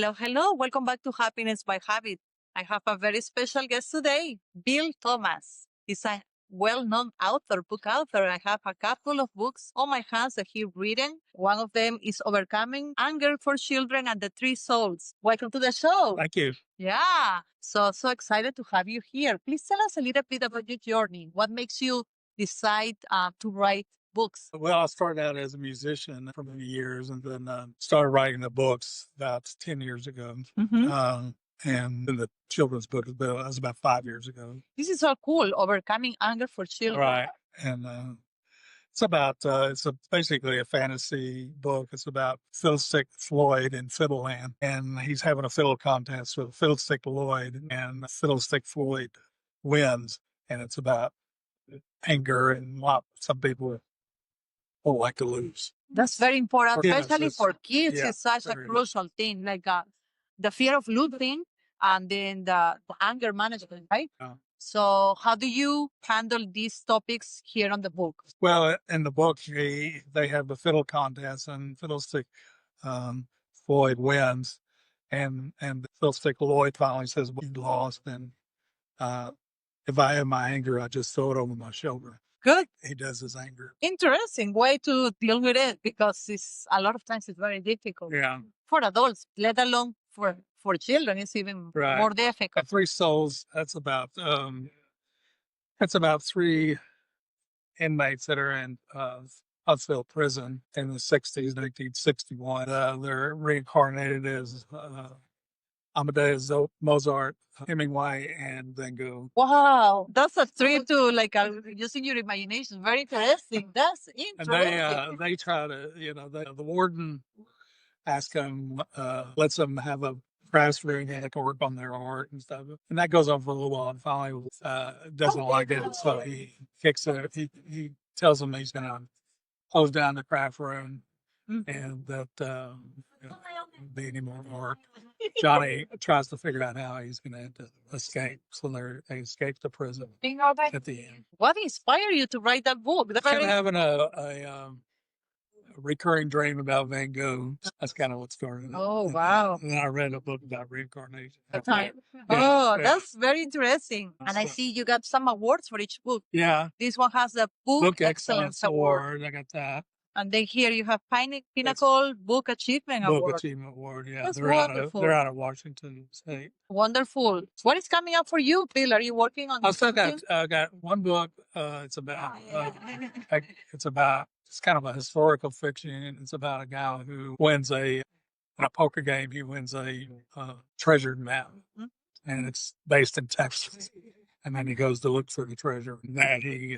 Hello, hello. Welcome back to Happiness by Habit. I have a very special guest today, Bill Thomas. He's a well-known author, book author. I have a couple of books on my hands that he's written. One of them is Overcoming Anger for Children and the Three Souls. Welcome to the show. Thank you. Yeah. So excited to have you here. Please tell us a little bit about your journey. What makes you decide to write books? Well, I started out as a musician for many years and then started writing the books about 10 years ago. Mm-hmm. And then the children's book was about 5 years ago. This is so cool. Overcoming Anger for Children. Right. And it's basically a fantasy book. It's about Fiddlestick Floyd in Fiddleland. And he's having a fiddle contest with Fiddlestick Lloyd, and Fiddlestick Floyd wins. And it's about anger and some people don't like to lose. That's very important, Yes, especially it's- for kids. yeah, It's such a very crucial thing, like the fear of losing and then the anger management, right? Yeah. So, how do you handle these topics here on the book? Well, in the book, they have the fiddle contest, and Fiddlestick Floyd wins, and Fiddlestick Lloyd finally says, "We lost." And if I have my anger, I just throw it over my shoulder. Good. He does his anger. Interesting way to deal with it, because it's a lot of times it's very difficult Yeah, for adults, let alone for children. It's even Right. more difficult. Three Souls. That's about three inmates that are in Huntsville prison in the 60s, 1961. They're reincarnated as Amadeus, Mozart, Hemingway, and Van Gogh. Wow, that's a trip to using your imagination. Very interesting. That's And interesting. they try to, the warden asks them, lets them have a press room and they can work on their art and stuff. And that goes on for a little while, and finally doesn't like it, so he kicks it. He tells them he's going to close down the craft room and that be any more art. Johnny tries to figure out how he's going to escape, so they escape the prison at the end. What inspired you to write that book? That's Kind of very- having a recurring dream about Van Gogh. That's kind of what started it. Oh, wow. And then I read a book about reincarnation. Time. Yeah. That's very interesting. And I see you got some awards for each book. Yeah, This one has the Book, Book Excellence Award. I got that. And then here you have Pinnacle Book Achievement Book Award. Achievement Award. Yeah, That's they're out wonderful. of Washington State. Wonderful. What is coming up for you, Bill? Are you working on I still something? got one book. It's about it's kind of a historical fiction. It's about a guy who wins in a poker game. He wins a treasured map, and it's based in Texas. And then he goes to look for the treasure, and then he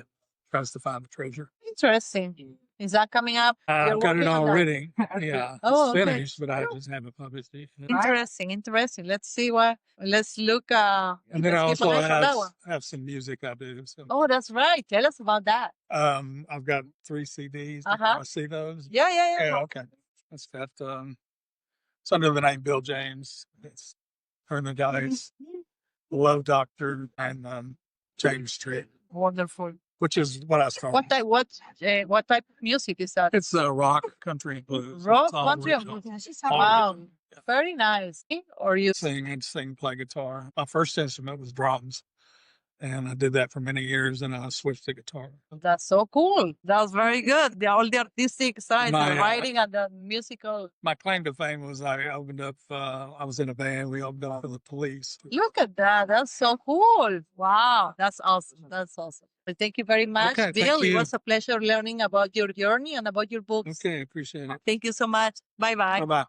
tries to find the treasure. Interesting. Is that coming up? I've You're got it working on all that? ready. Yeah, Oh, it's okay. finished, but I just haven't published it. Interesting. Let's see let's look. And then I let's keep also an eye for that one. have some music I do. So Oh, that's right. Tell us about that. I've got 3 CDs. Uh-huh. I see those. Yeah. Yeah, okay. It's got it's under the name Bill James. It's her and the guys, Love Doctor and James Street, Wonderful. which is what I started. What type of music is that? It's rock, country, and blues. Rock, It's all country, and original. blues. All Wow. original. Yeah. Very nice. Or you Sing, play guitar. My first instrument was drums, and I did that for many years, and I switched to guitar. That's so cool. That's very good. All the artistic side, the My- writing and the musical. My claim to fame was I opened up, I was in a band, we opened up for the Police. Look at that. That's so cool. Wow. That's awesome. That's awesome. Well, thank you very much, Okay, thank Bill. It you. was a pleasure learning about your journey and about your books. Okay, appreciate it. Thank you so much. Bye-bye. Bye-bye.